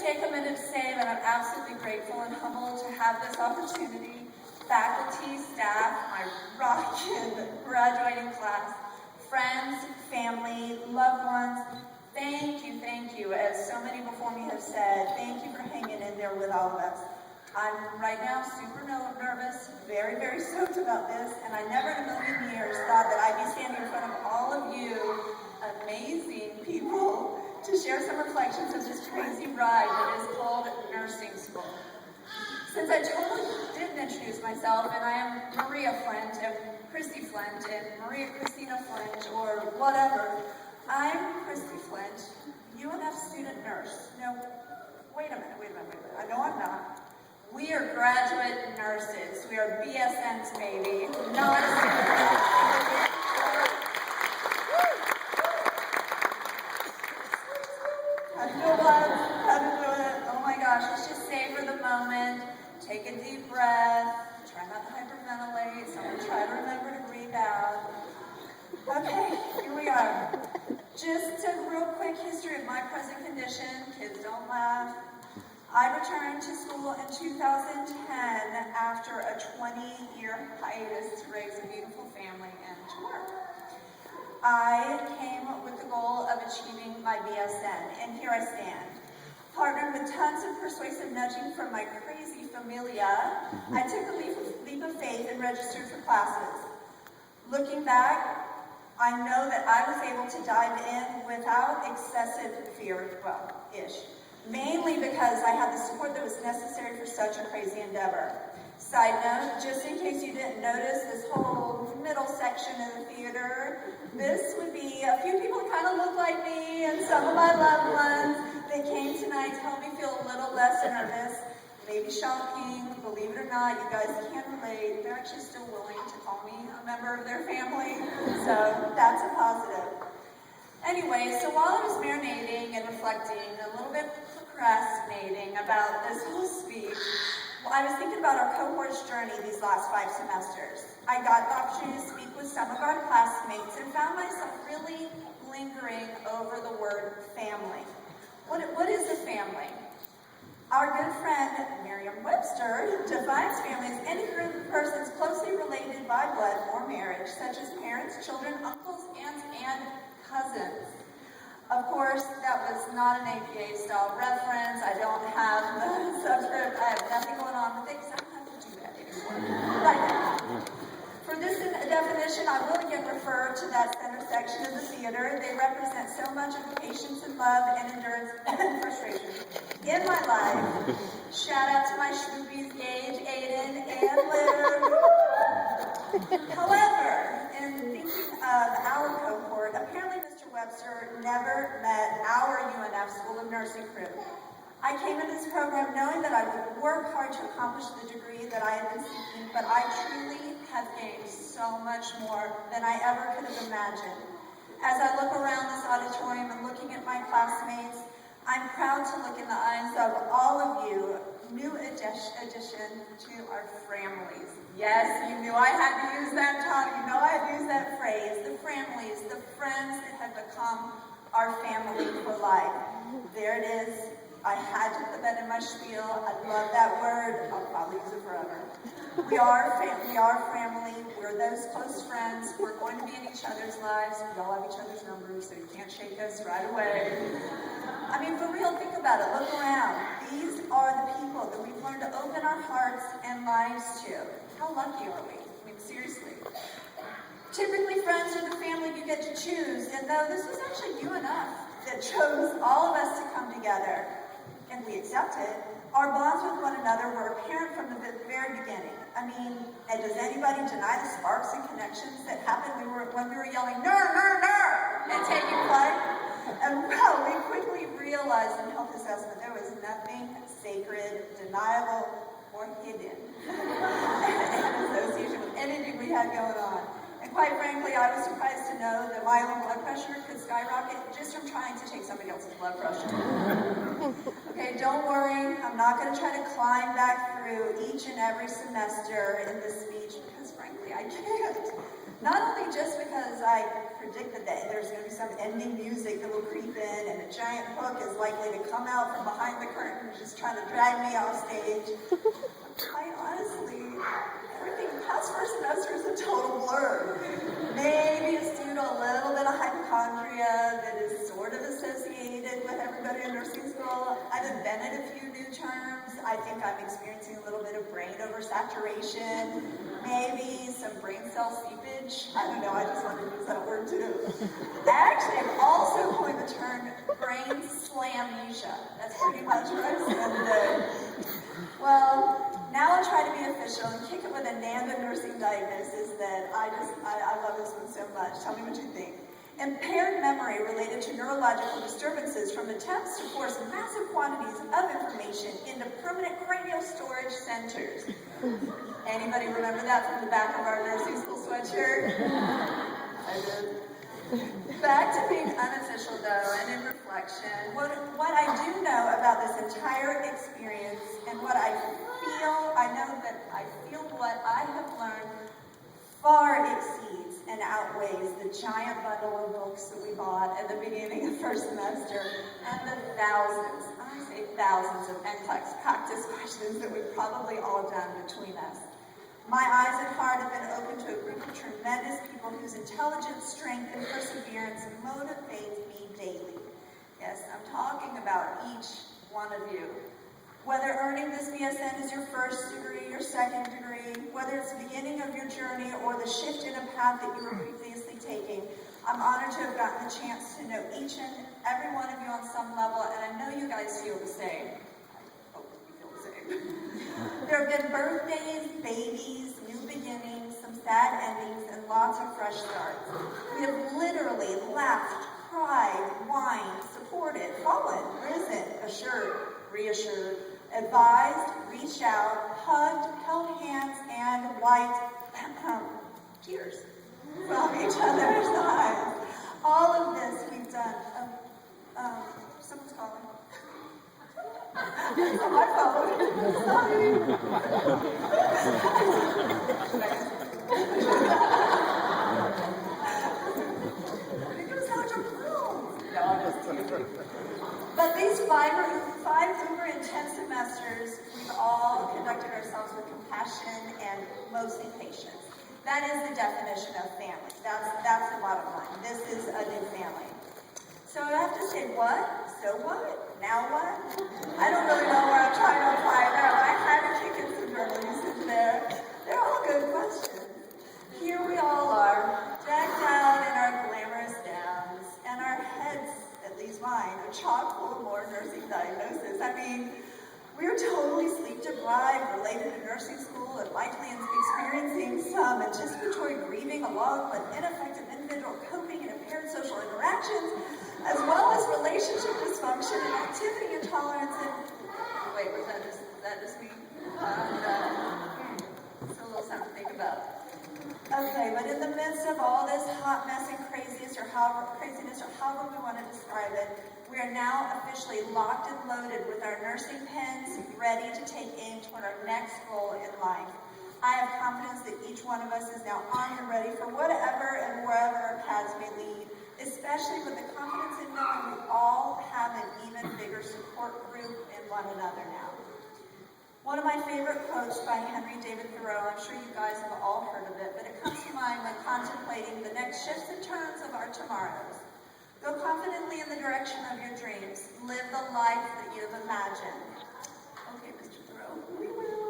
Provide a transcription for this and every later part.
take a minute to say that I'm absolutely grateful and humbled to have this opportunity. Faculty, staff, my rockin' graduating class, friends, family, loved ones, thank you, as so many before me have said, thank you for hanging in there with all of us. I'm right now super nervous, very, very stoked about this, and I never in a million years thought that I'd be standing in front of all of you amazing people to share some reflections of this crazy ride that is called nursing school. Since I totally didn't introduce myself, and I am Maria Flint, and Cristi Flint, and Maria Christina Flint, or whatever, I'm Cristi Flint, UNF student nurse. No, wait a minute. I know I'm not. We are graduate nurses. We are BSNs, baby. Not How to do it. Oh my gosh, let's just savor the moment. Take a deep breath. Try not to hyperventilate. Someone try to remember to breathe out. Okay, here we are. Just a real quick history of my present condition. Kids, don't laugh. I returned to school in 2010 after a 20-year hiatus to raise a beautiful family and to work. I came with the goal of achieving my BSN, and here I stand. Partnered with tons of persuasive nudging from my crazy familia, I took a leap of faith and registered for classes. Looking back, I know that I was able to dive in without excessive fear, well-ish. Mainly because I had the support that was necessary for such a crazy endeavor. Side note, just in case you didn't notice, this whole middle section of the theater, this would be a few people that kind of look like me and some of my loved ones that came tonight to help me feel a little less nervous. Maybe shocking, believe it or not, you guys can't relate. They're actually still willing to call me a member of their family, so that's a positive. Anyway, so while I was marinating and reflecting, a little bit procrastinating about this whole speech, I was thinking about our cohort's journey these last 5 semesters. I got the opportunity to speak with some of our classmates and found myself really lingering over the word family. What is a family? Our good friend Merriam-Webster defines family as any group of persons closely related by blood or marriage, such as parents, children, uncles, aunts, and cousins. Of course, that was not an APA-style reference. I don't have the subscript. I have nothing going on with it because I don't have to do that anymore. Right. For this definition, I will again refer to that center section of the theater. They represent so much of patience and love and endurance and frustration in my life. Shout out to my shmoopies, Gage, Aiden, and Liv. However, in thinking of our cohort, apparently Mr. Webster never met our UNF School of Nursing crew. I came into this program knowing that I would work hard to accomplish the degree that I had been seeking, but I truly have gained so much more than I ever could have imagined. As I look around this auditorium and looking at my classmates, I'm proud to look in the eyes of all of you, new addition to our families. Yes, you knew I had to use that talk. You know I had to use that phrase. The families, the friends that have become our family for life. There it is. I had to put that in my spiel. I love that word. I'll probably use it forever. We are family. We're those close friends. We're going to be in each other's lives. We all have each other's numbers, so you can't shake us right away. I mean, for real, think about it. Look around. These are the people that we've learned to open our hearts and lives to. How lucky are we? I mean, seriously. Typically, friends are the family you get to choose, and though this was actually UNF that chose all of us to come together, and we accepted, our bonds with one another were apparent from the very beginning. I mean, and does anybody deny the sparks and connections that happened when we were yelling, "Ner, ner, ner," and taking flight? And well, we quickly realized in health assessment there was nothing sacred, deniable, or hidden in association with anything we had going on. And quite frankly, I was surprised to know that my own blood pressure could skyrocket just from trying to take somebody else's blood pressure. Okay, don't worry. I'm not going to try to climb back through each and every semester in this speech because frankly, I can't. Not only just because I predicted that there's going to be some ending music that will creep in and a giant hook is likely to come out from behind the curtain just trying to drag me off stage. Quite honestly, everything past first semester is a total blur. Maybe it's due to a little bit of hypochondria that is sort of associated with everybody in nursing school. I've invented a few new terms. I think I'm experiencing a little bit of brain oversaturation, maybe some brain cell seepage. I don't know, I just wanted to use that word too. I actually have also coined the term brain slamnesia. That's pretty much what I'm saying today. Well, now I'll try to be official and kick it with a NANDA nursing diagnosis that I love this one so much. Tell me what you think. Impaired memory related to neurological disturbances from attempts to force massive quantities of information into permanent cranial storage centers. Anybody remember that from the back of our nursing school sweatshirt? I did. Back to being unofficial though, and in reflection, what I do know about this entire experience and what I know that I feel what I have learned far exceeds and outweighs the giant bundle of books that we bought at the beginning of first semester and the thousands, I say thousands of NCLEX practice questions that we've probably all done between us. My eyes and heart have been open to a group of tremendous people whose intelligence, strength, and perseverance motivate me daily. Yes, I'm talking about each one of you. Whether earning this BSN is your first degree, your second degree, whether it's the beginning of your journey or the shift in a path that you were previously taking, I'm honored to have gotten the chance to know each and every one of you on some level, and I know you guys feel the same. I hope you feel the same. There have been birthdays, babies, new beginnings, some sad endings, and lots of fresh starts. We have literally laughed, cried, whined, supported, fallen, risen, assured, reassured, advised, reached out, hugged, held hands, and wiped tears from each other's eyes. All of this we've done. Someone's calling. It's on my phone. Sorry. I think it was Dr. Bloom. No, I'm just kidding. But these five uber intense semesters, we've all conducted ourselves with compassion and mostly patience. That is the definition of family. That's the bottom line. This is a new family. So I have to say, what? So what? Now what? I don't really know where I'm trying to apply that. I had to kick in some journalists in there. They're all good questions. Here we all are, decked out in our glamorous gowns, and our heads, at least mine, are chock full of more nursing diagnoses. I mean, we're totally sleep deprived, related to nursing school, and likely experiencing some anticipatory grieving along with ineffective individual coping and impaired social interactions, as well as relationship dysfunction and activity intolerance and... Wait, was that just me? It's a little something to think about. Okay, but in the midst of all this hot mess and craziness, or however we want to describe it, we are now officially locked and loaded with our nursing pens, ready to take aim toward our next goal in life. I have confidence that each one of us is now armed and ready for whatever and wherever our paths may lead, especially with the confidence in knowing we all have an even bigger support group in one another now. One of my favorite quotes by Henry David Thoreau, I'm sure you guys have all heard of it, but it comes to mind when contemplating the next shifts and turns of our tomorrows. Go confidently in the direction of your dreams. Live the life that you have imagined. Okay, Mr. Thoreau, we will.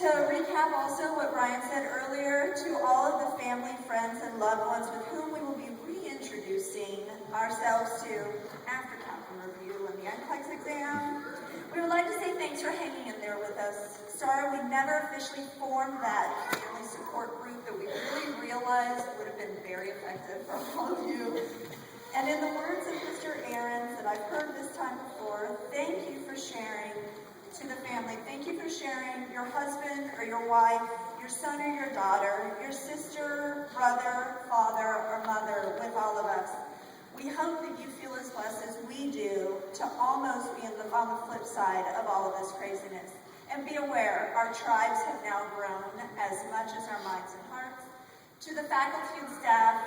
To recap also what Brian said earlier, to all of the family, friends, and loved ones with whom we will be reintroducing ourselves to after Captain Review and the NCLEX exam, we would like to say thanks for hanging in there with us. Sorry we never officially formed that family support group that we really realized would have been very effective for all of you. And in the words of Mr. Ahrens that I've heard this time before, thank you for sharing to the family. Thank you for sharing your husband or your wife, your son or your daughter, your sister, brother, father, or mother with all of us. We hope that you feel as blessed as we do to almost be on the flip side of all of this craziness. And be aware, our tribes have now grown as much as our minds and hearts. To the faculty and staff,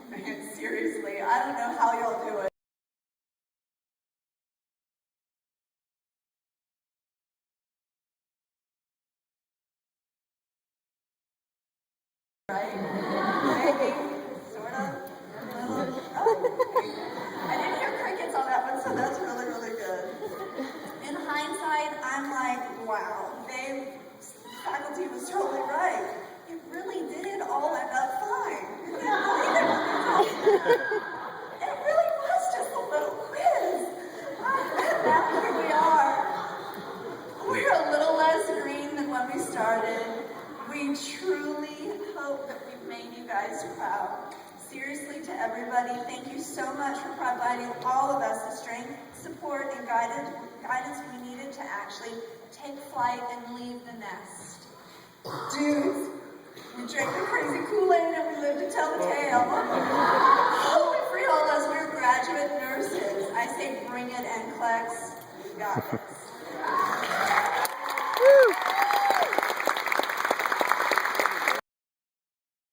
man, seriously, I don't know how y'all do it. wow, faculty was totally right. It really did all end up fine. It really was just a little quiz. And now here we are. We're a little less green than when we started. We truly hope that we've made you guys proud. Seriously, to everybody, thank you so much for providing all of us the strength, support, and guidance we needed to actually take flight and leave the nest. Dudes, we drank the crazy Kool-Aid and we lived to tell the tale. Oh, for all us, we're graduate nurses. I say bring it, NCLEX. We got this.